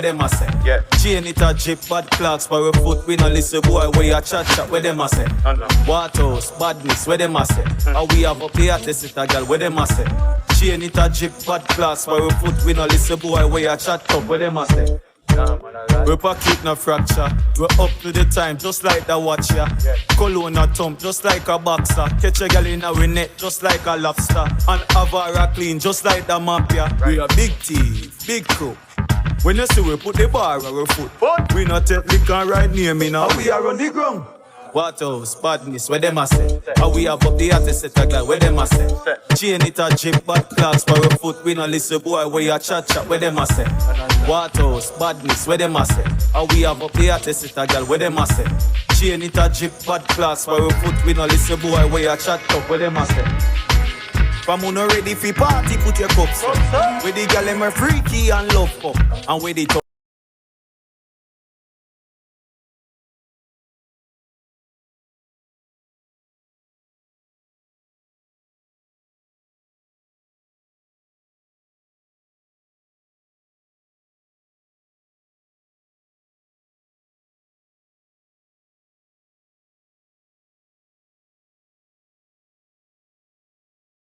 them a say. Yeah. Chain it a drip, bad clocks for a foot. We no listen boy where you chat where them a say. Waterhouse, badness, where them a say. And we have up the artist it a girl, where them a say. Chain it a drip, bad clocks for a foot. We no listen boy where you chat up, where them a say. We pocket no fracture. We up to the time, just like the watch ya. Cologne a thump, just like a boxer. Catch a girl in our net, just like a lobster. And have her clean, just like the mafia. We a big thief, big crew. When you see we put the bar on our foot, we not take liquor right near me now. We are on the ground. Waterhouse, badness, where them a say. And we have up the artist set a girl, where them a say. Chain it a drip, bad clocks for a foot. We no listen boy where you chat, where them a say. Waterhouse, badness, where them a say. And we have up the artist set a girl, where them a say. Chain it a drip, bad clocks for a foot. We no listen boy where you chat where them a say. From who no ready for party, put your cups up. Where the girl them a freaky and love up. And where they talk